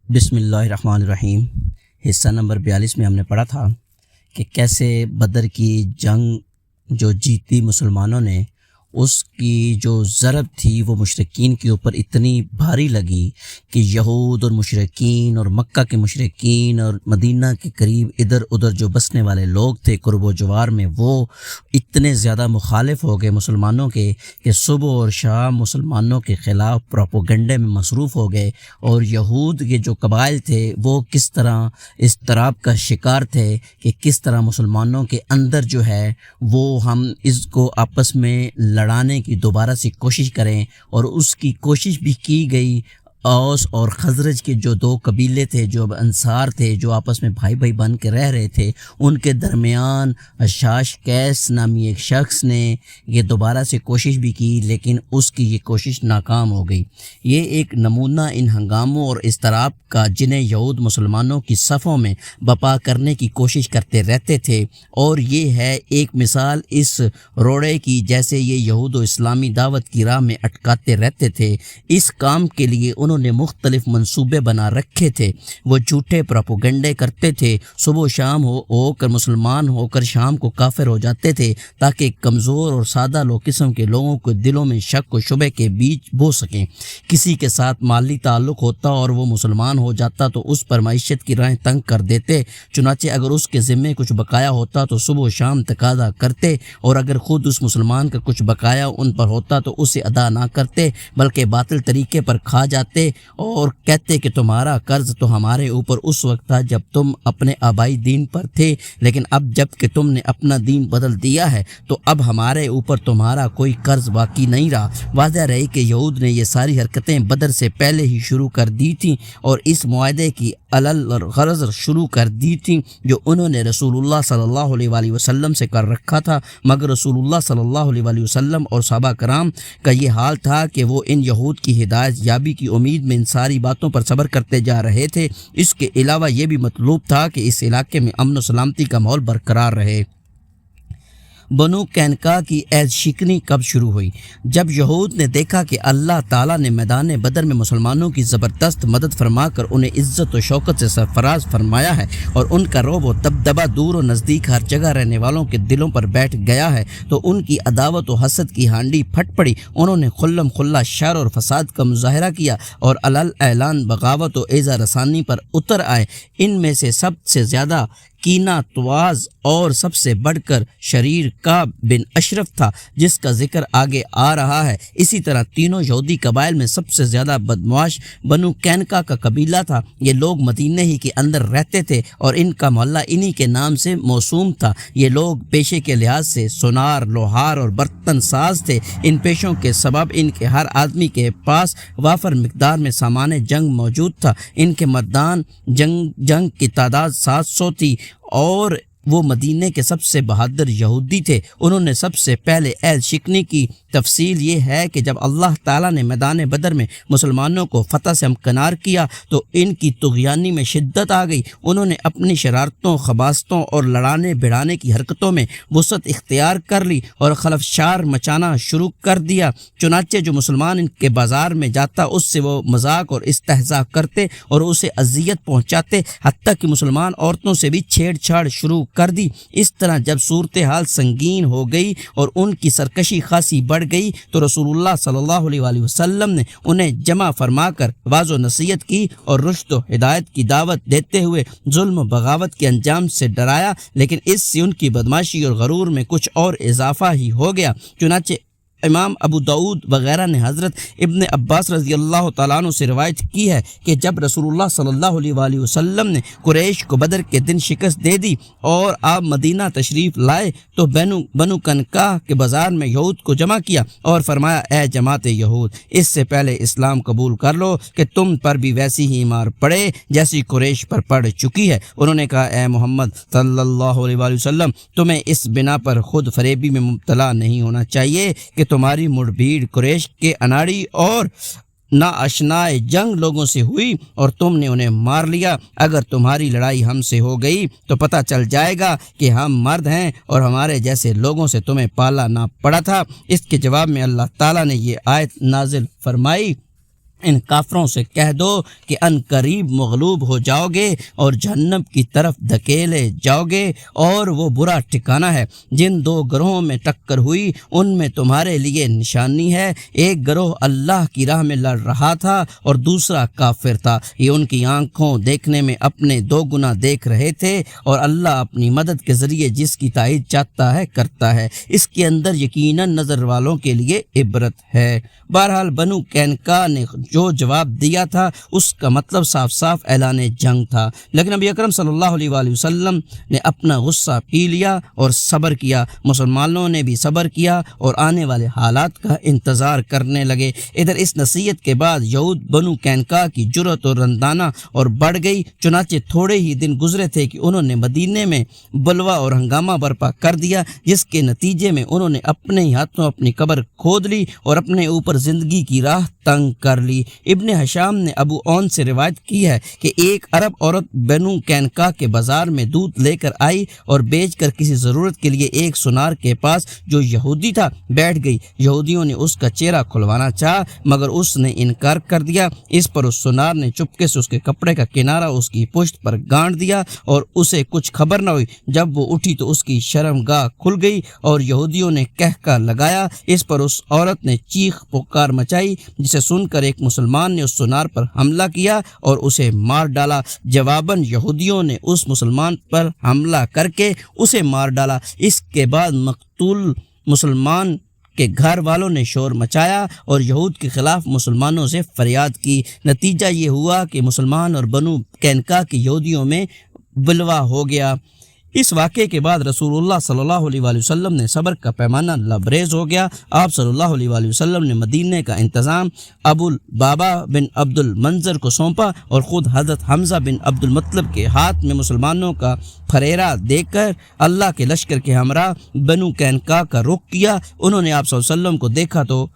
بسم اللہ الرحمن الرحیم۔ حصہ نمبر 42 میں ہم نے پڑھا تھا کہ کیسے بدر کی جنگ جو جیتی مسلمانوں نے، اس کی جو ضرب تھی وہ مشرکین کے اوپر اتنی بھاری لگی کہ یہود اور مشرکین اور مکہ کے مشرکین اور مدینہ کے قریب ادھر ادھر جو بسنے والے لوگ تھے قرب و جوار میں، وہ اتنے زیادہ مخالف ہو گئے مسلمانوں کے کہ صبح اور شام مسلمانوں کے خلاف پروپوگنڈے میں مصروف ہو گئے، اور یہود کے جو قبائل تھے وہ کس طرح اضطراب کا شکار تھے کہ کس طرح مسلمانوں کے اندر جو ہے وہ ہم اس کو آپس میں لڑانے کی دوبارہ سے کوشش کریں، اور اس کی کوشش بھی کی گئی۔ اوس اور خزرج کے جو دو قبیلے تھے، جو انصار تھے، جو آپس میں بھائی بھائی بن کے رہ رہے تھے، ان کے درمیان شاش کیس نامی ایک شخص نے یہ دوبارہ سے کوشش بھی کی، لیکن اس کی یہ کوشش ناکام ہو گئی۔ یہ ایک نمونہ ان ہنگاموں اور اضطراب کا جنہیں یہود مسلمانوں کی صفوں میں بپا کرنے کی کوشش کرتے رہتے تھے، اور یہ ہے ایک مثال اس روڑے کی جیسے یہ یہود و اسلامی دعوت کی راہ میں اٹکاتے رہتے تھے۔ اس کام کے لیے انہوں نے مختلف منصوبے بنا رکھے تھے۔ وہ جھوٹے پروپوگنڈے کرتے تھے، صبح و شام ہو کر مسلمان ہو کر شام کو کافر ہو جاتے تھے تاکہ کمزور اور سادہ لوگ قسم کے لوگوں کو دلوں میں شک و شبہ کے بیچ بو سکیں۔ کسی کے ساتھ مالی تعلق ہوتا اور وہ مسلمان ہو جاتا تو اس پر معیشت کی راہیں تنگ کر دیتے، چنانچہ اگر اس کے ذمے کچھ بقایا ہوتا تو صبح و شام تقاضا کرتے، اور اگر خود اس مسلمان کا کچھ بقایا ان پر ہوتا تو اسے ادا نہ کرتے بلکہ باطل طریقے پر کھا جاتے اور کہتے کہ تمہارا قرض تو ہمارے اوپر اس وقت تھا جب تم اپنے آبائی دین پر تھے، لیکن اب جب کہ تم نے اپنا دین بدل دیا ہے تو اب ہمارے اوپر تمہارا کوئی قرض باقی نہیں رہا۔ واضح رہی کہ یہود نے یہ ساری حرکتیں بدر سے پہلے ہی شروع کر دی تھیں، اور اس معاہدے کی علل اور غرض شروع کر دی تھیں جو انہوں نے رسول اللہ صلی اللہ علیہ وآلہ وسلم سے کر رکھا تھا، مگر رسول اللہ صلی اللہ علیہ وآلہ وسلم اور صحابہ کرام کا یہ حال تھا کہ وہ ان یہود کی ہدایت یابی کی امید میں ان ساری باتوں پر صبر کرتے جا رہے تھے۔ اس کے علاوہ یہ بھی مطلوب تھا کہ اس علاقے میں امن و سلامتی کا ماحول برقرار رہے۔ بنو قینقاع کی عہد شکنی کب شروع ہوئی؟ جب یہود نے دیکھا کہ اللہ تعالیٰ نے میدان بدر میں مسلمانوں کی زبردست مدد فرما کر انہیں عزت و شوکت سے سرفراز فرمایا ہے، اور ان کا رعب و دبدبہ دور و نزدیک ہر جگہ رہنے والوں کے دلوں پر بیٹھ گیا ہے، تو ان کی عداوت و حسد کی ہانڈی پھٹ پڑی۔ انہوں نے خلم خلا شر اور فساد کا مظاہرہ کیا اور علل اعلان بغاوت و ایذا رسانی پر اتر آئے۔ ان میں سے سب سے زیادہ کینہ تواز اور سب سے بڑھ کر شریر کعب بن اشرف تھا، جس کا ذکر آگے آ رہا ہے۔ اسی طرح تینوں یہودی قبائل میں سب سے زیادہ بدمعاش بنو قینقاع کا قبیلہ تھا۔ یہ لوگ مدینہ ہی کے اندر رہتے تھے اور ان کا محلہ انہی کے نام سے موسوم تھا۔ یہ لوگ پیشے کے لحاظ سے سونار، لوہار اور برتن ساز تھے۔ ان پیشوں کے سبب ان کے ہر آدمی کے پاس وافر مقدار میں سامان جنگ موجود تھا۔ ان کے مردان جنگ کی تعداد 700 تھی، اور وہ مدینہ کے سب سے بہادر یہودی تھے۔ انہوں نے سب سے پہلے عہد شکنی کی تفصیل یہ ہے کہ جب اللہ تعالیٰ نے میدان بدر میں مسلمانوں کو فتح سے ہمکنار کیا تو ان کی طغیانی میں شدت آ گئی۔ انہوں نے اپنی شرارتوں، خباثتوں اور لڑانے بھڑانے کی حرکتوں میں وسعت اختیار کر لی اور خلفشار مچانا شروع کر دیا۔ چنانچہ جو مسلمان ان کے بازار میں جاتا اس سے وہ مذاق اور استہزاء کرتے اور اسے اذیت پہنچاتے، حتیٰ کہ مسلمان عورتوں سے بھی چھیڑ چھاڑ شروع کر دی۔ اس طرح جب صورتحال سنگین ہو گئی اور ان کی سرکشی خاصی بڑھ گئی تو رسول اللہ صلی اللہ علیہ وآلہ وسلم نے انہیں جمع فرما کر واعظ و نصیحت کی اور رشد و ہدایت کی دعوت دیتے ہوئے ظلم و بغاوت کے انجام سے ڈرایا، لیکن اس سے ان کی بدمعاشی اور غرور میں کچھ اور اضافہ ہی ہو گیا۔ چنانچہ امام ابو داؤد وغیرہ نے حضرت ابن عباس رضی اللہ تعالیٰ عنہ سے روایت کی ہے کہ جب رسول اللہ صلی اللہ علیہ وآلہ وسلم نے قریش کو بدر کے دن شکست دے دی اور آپ مدینہ تشریف لائے تو بنو قینقاع کے بازار میں یہود کو جمع کیا اور فرمایا، اے جماعت یہود، اس سے پہلے اسلام قبول کر لو کہ تم پر بھی ویسی ہی مار پڑے جیسی قریش پر پڑ چکی ہے۔ انہوں نے کہا، اے محمد صلی اللہ علیہ وآلہ وسلم، تمہیں اس بنا پر خود فریبی میں مبتلا نہیں ہونا چاہیے کہ تمہاری مڑ بھیڑ قریش کے اناڑی اور ناآشنائے جنگ لوگوں سے ہوئی اور تم نے انہیں مار لیا۔ اگر تمہاری لڑائی ہم سے ہو گئی تو پتہ چل جائے گا کہ ہم مرد ہیں اور ہمارے جیسے لوگوں سے تمہیں پالا نہ پڑا تھا۔ اس کے جواب میں اللہ تعالیٰ نے یہ آیت نازل فرمائی، ان کافروں سے کہہ دو کہ ان قریب مغلوب ہو جاؤ گے اور جہنم کی طرف دھکیلے جاؤ گے، اور وہ برا ٹھکانہ ہے۔ جن دو گروہوں میں ٹکر ہوئی ان میں تمہارے لیے نشانی ہے، ایک گروہ اللہ کی راہ میں لڑ رہا تھا اور دوسرا کافر تھا۔ یہ ان کی آنکھوں دیکھنے میں اپنے دو گنا دیکھ رہے تھے، اور اللہ اپنی مدد کے ذریعے جس کی تائید چاہتا ہے کرتا ہے۔ اس کے اندر یقیناً نظر والوں کے لیے عبرت ہے۔ بہرحال بنو قینقاع نے جو جواب دیا تھا اس کا مطلب صاف صاف اعلان جنگ تھا، لیکن نبی اکرم صلی اللہ علیہ وآلہ وسلم نے اپنا غصہ پی لیا اور صبر کیا۔ مسلمانوں نے بھی صبر کیا اور آنے والے حالات کا انتظار کرنے لگے۔ ادھر اس نصیحت کے بعد یہود بنو قینقاع کی جرأت اور رندانہ اور بڑھ گئی، چنانچہ تھوڑے ہی دن گزرے تھے کہ انہوں نے مدینے میں بلوا اور ہنگامہ برپا کر دیا، جس کے نتیجے میں انہوں نے اپنے ہی ہاتھوں اپنی قبر کھود لی اور اپنے اوپر زندگی کی راہ تنگ کر لی۔ ابن حشام نے ابو اون سے روایت کی ہے کہ ایک عرب عورت بنو قینقاع کے بازار میں دودھ لے کر آئی اور بیچ کر کسی ضرورت کے لیے ایک سونار کے پاس جو یہودی تھا بیٹھ گئی۔ یہودیوں نے اس کا چہرہ کھلوانا چاہا مگر اس نے انکار کر دیا۔ اس پر اس سونار نے چپکے سے اس کے کپڑے کا کنارہ اس کی پشت پر گانٹ دیا اور اسے کچھ خبر نہ ہوئی۔ جب وہ اٹھی تو اس کی شرمگاہ کھل گئی اور یہودیوں نے کہکا لگایا۔ اس پر اس عورت نے چیخ پکار مچائی، جسے سن کر ایک مسلمان نے اس سونار پر حملہ کیا اور اسے مار ڈالا۔ جواباً یہودیوں نے اس مسلمان پر حملہ کر کے اسے مار ڈالا۔ اس کے بعد مقتول مسلمان کے گھر والوں نے شور مچایا اور یہود کے خلاف مسلمانوں سے فریاد کی۔ نتیجہ یہ ہوا کہ مسلمان اور بنو قینقاع کے یہودیوں میں بلوا ہو گیا۔ اس واقعے کے بعد رسول اللہ صلی اللہ علیہ وآلہ وسلم نے صبر کا پیمانہ لبریز ہو گیا۔ آپ صلی اللہ علیہ وآلہ وسلم نے مدینے کا انتظام ابو البابا بن عبد المنظر کو سونپا اور خود حضرت حمزہ بن عبد المطلب کے ہاتھ میں مسلمانوں کا پھریرا دے کر اللہ کے لشکر کے ہمراہ بنو قینقاع کا رخ کیا۔ انہوں نے آپ صلی اللہ علیہ وسلم کو دیکھا تو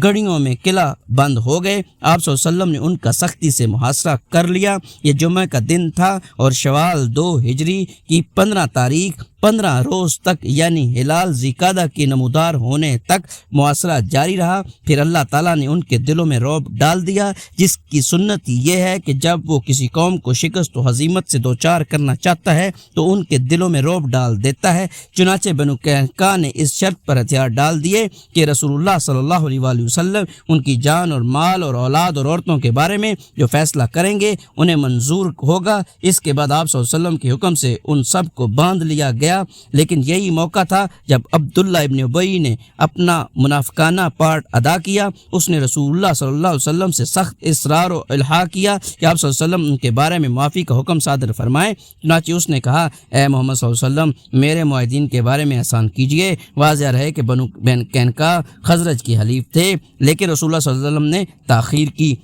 گڑیوں میں قلعہ بند ہو گئے۔ آپ صلی اللہ علیہ وسلم نے ان کا سختی سے محاصرہ کر لیا۔ یہ جمعہ کا دن تھا اور شوال 2 ہجری کی 15 تاریخ 15 روز تک یعنی ہلال ذیقعدہ کی نمودار ہونے تک محاصرہ جاری رہا۔ پھر اللہ تعالیٰ نے ان کے دلوں میں رعب ڈال دیا، جس کی سنت یہ ہے کہ جب وہ کسی قوم کو شکست و ہزیمت سے دوچار کرنا چاہتا ہے تو ان کے دلوں میں رعب ڈال دیتا ہے۔ چنانچہ بنو قینقاع نے اس شرط پر ہتھیار ڈال دیے کہ رسول اللہ صلی اللہ علیہ وآلہ وسلم ان کی جان اور مال اور اولاد اور عورتوں کے بارے میں جو فیصلہ کریں گے انہیں منظور ہوگا۔ اس کے بعد آپ صلی اللہ علیہ وسلم کے حکم سے ان سب کو باندھ لیا گیا، لیکن یہی موقع تھا جب عبداللہ ابن ابی نے اپنا منافقانہ پارٹ ادا کیا۔ اس نے رسول اللہ صلی اللہ علیہ وسلم سے سخت اصرار و الحاح کیا کہ آپ صلی اللہ علیہ وسلم ان کے بارے میں معافی کا حکم صادر فرمائیں۔ چنانچہ اس نے کہا، اے محمد صلی اللہ علیہ وسلم میرے معاہدین کے بارے میں احسان کیجیے۔ واضح رہے کہ بنو قینقاع خزرج کی حلیف تھے، لیکن رسول اللہ صلی اللہ علیہ وسلم نے تاخیر کی۔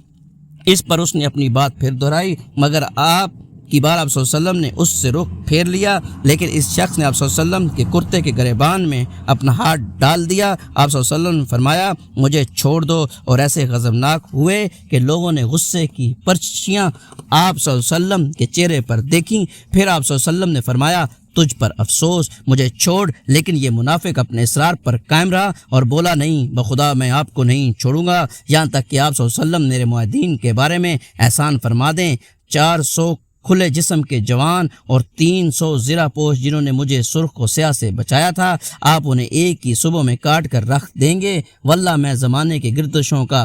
اس پر اس نے اپنی بات پھر دہرائی، مگر آپ کی بار آپ صلی اللہ علیہ وسلم نے اس سے رخ پھیر لیا، لیکن اس شخص نے آپ صلی اللہ علیہ وسلم کے کرتے کے گریبان میں اپنا ہاتھ ڈال دیا۔ آپ صلی اللہ علیہ وسلم نے فرمایا، مجھے چھوڑ دو، اور ایسے غضبناک ہوئے کہ لوگوں نے غصے کی پرچیاں آپ صلی اللہ علیہ وسلم کے چہرے پر دیکھیں۔ پھر آپ صلی اللہ علیہ وسلم نے فرمایا، تجھ پر افسوس، مجھے چھوڑ۔ لیکن یہ منافق اپنے اصرار پر قائم رہا اور بولا، نہیں بخدا میں آپ کو نہیں چھوڑوں گا یہاں تک کہ آپ صلی اللہ علیہ وسلم میرے معاہدین کے بارے میں احسان فرما دیں۔ 400 کھلے جسم کے جوان اور 300 زرہ پوش جنہوں نے مجھے سرخ و سیاہ سے بچایا تھا، آپ انہیں ایک ہی صبح میں کاٹ کر رکھ دیں گے۔ واللہ میں زمانے کے گردشوں کا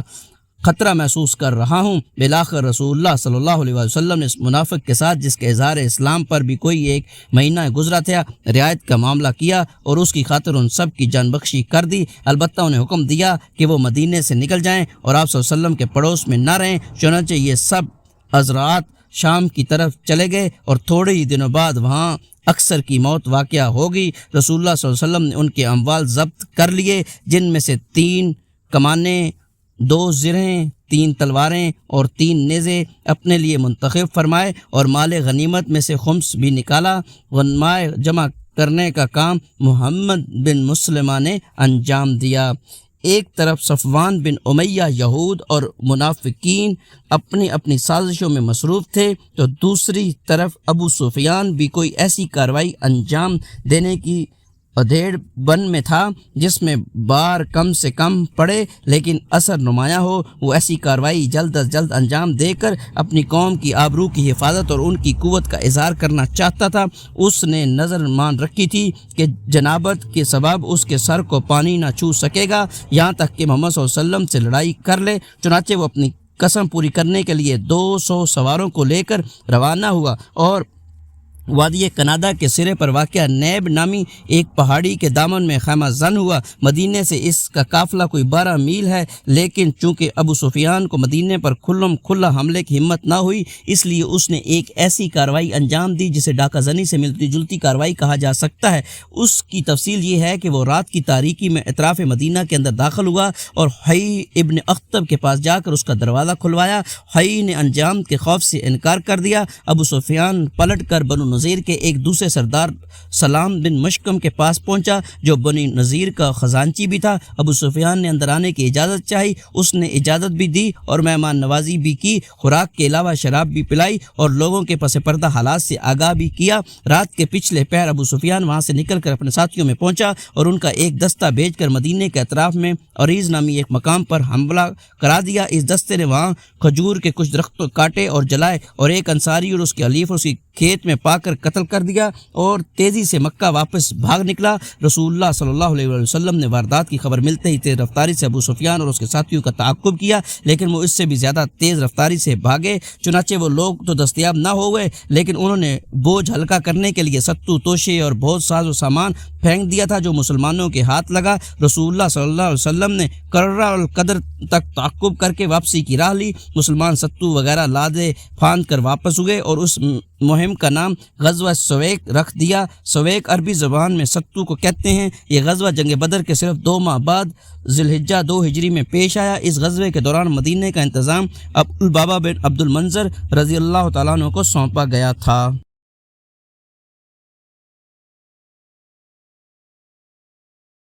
خطرہ محسوس کر رہا ہوں۔ بالآخر رسول اللہ صلی اللہ علیہ وسلم نے اس منافق کے ساتھ، جس کے اظہار اسلام پر بھی کوئی 1 مہینہ گزرا تھا، رعایت کا معاملہ کیا اور اس کی خاطر ان سب کی جان بخشی کر دی۔ البتہ انہیں حکم دیا کہ وہ مدینے سے نکل جائیں اور آپ صلی اللہ علیہ وسلم کے پڑوس میں نہ رہیں۔ چنانچہ یہ سب حضرات شام کی طرف چلے گئے اور تھوڑے ہی دنوں بعد وہاں اکثر کی موت واقع ہو گئی۔ رسول اللہ صلی اللہ علیہ وسلم نے ان کے اموال ضبط کر لیے، جن میں سے 3 کمانیں، 2 زرہیں، 3 تلواریں اور 3 نیزے اپنے لیے منتخب فرمائے، اور مال غنیمت میں سے خمس بھی نکالا۔ غنیمہ جمع کرنے کا کام محمد بن مسلمہ نے انجام دیا۔ ایک طرف صفوان بن امیہ یہود اور منافقین اپنی اپنی سازشوں میں مصروف تھے، تو دوسری طرف ابو سفیان بھی کوئی ایسی کارروائی انجام دینے کی ادھیڑ بن میں تھا جس میں بار کم سے کم پڑے لیکن اثر نمایاں ہو، وہ ایسی کارروائی جلد از جلد انجام دے کر اپنی قوم کی آبرو کی حفاظت اور ان کی قوت کا اظہار کرنا چاہتا تھا۔ اس نے نظر مان رکھی تھی کہ جنابت کے سبب اس کے سر کو پانی نہ چھو سکے گا یہاں تک کہ محمد صلی اللہ علیہ وسلم سے لڑائی کر لے، چنانچہ وہ اپنی قسم پوری کرنے کے لیے 200 سواروں کو لے کر روانہ ہوا اور وادی کنادا کے سرے پر واقع نیب نامی ایک پہاڑی کے دامن میں خیمہ زن ہوا۔ مدینے سے اس کا قافلہ کوئی 12 میل ہے، لیکن چونکہ ابو سفیان کو مدینے پر کھلم کھلا حملے کی ہمت نہ ہوئی، اس لیے اس نے ایک ایسی کارروائی انجام دی جسے ڈاکہ زنی سے ملتی جلتی کارروائی کہا جا سکتا ہے۔ اس کی تفصیل یہ ہے کہ وہ رات کی تاریکی میں اطراف مدینہ کے اندر داخل ہوا اور حی ابن اخطب کے پاس جا کر اس کا دروازہ کھلوایا۔ حی نے انجام کے خوف سے انکار کر دیا۔ ابو سفیان پلٹ کر بنو نذیر کے ایک دوسرے سردار سلام بن مشکم کے پاس پہنچا جو بنی نذیر کا خزانچی بھی تھا۔ ابو سفیان نے اندر آنے کی اجازت چاہی، اس نے اجازت بھی دی اور مہمان نوازی بھی کی، خوراک کے علاوہ شراب بھی پلائی اور لوگوں کے پس پردہ حالات سے آگاہ بھی کیا۔ رات کے پچھلے پہر ابو سفیان وہاں سے نکل کر اپنے ساتھیوں میں پہنچا اور ان کا ایک دستہ بھیج کر مدینے کے اطراف میں عریض نامی ایک مقام پر حملہ کرا دیا۔ اس دستے نے وہاں کھجور کے کچھ درخت کاٹے اور جلائے اور ایک انصاری اور اس کے حلیف اس کی کھیت میں پا کر قتل کر دیا اور تیزی سے مکہ واپس بھاگ نکلا۔ رسول اللہ صلی اللہ علیہ وسلم نے واردات کی خبر ملتے ہی تیز رفتاری سے ابو سفیان اور اس کے ساتھیوں کا تعاقب کیا، لیکن وہ اس سے بھی زیادہ تیز رفتاری سے بھاگے۔ چنانچہ وہ لوگ تو دستیاب نہ ہو گئے، لیکن انہوں نے بوجھ ہلکا کرنے کے لیے ستو توشے اور بہت ساز و سامان پھینک دیا تھا جو مسلمانوں کے ہاتھ لگا۔ رسول اللہ صلی اللہ علیہ وسلم نے کرہ القدر تک تعاقب کر کے واپسی کی راہ لی۔ مسلمان ستو وغیرہ لادے پھاند کر واپس ہوئے اور اس مہم کا نام غزوہ سویق رکھ دیا۔ سویق عربی زبان میں ستو کو کہتے ہیں۔ یہ غزوہ جنگ بدر کے صرف 2 ماہ بعد ذی الحجہ 2 ہجری میں پیش آیا۔ اس غزوے کے دوران مدینے کا انتظام ابو البابا بن عبد المنذر رضی اللہ تعالیٰ عنہ کو سونپا گیا تھا۔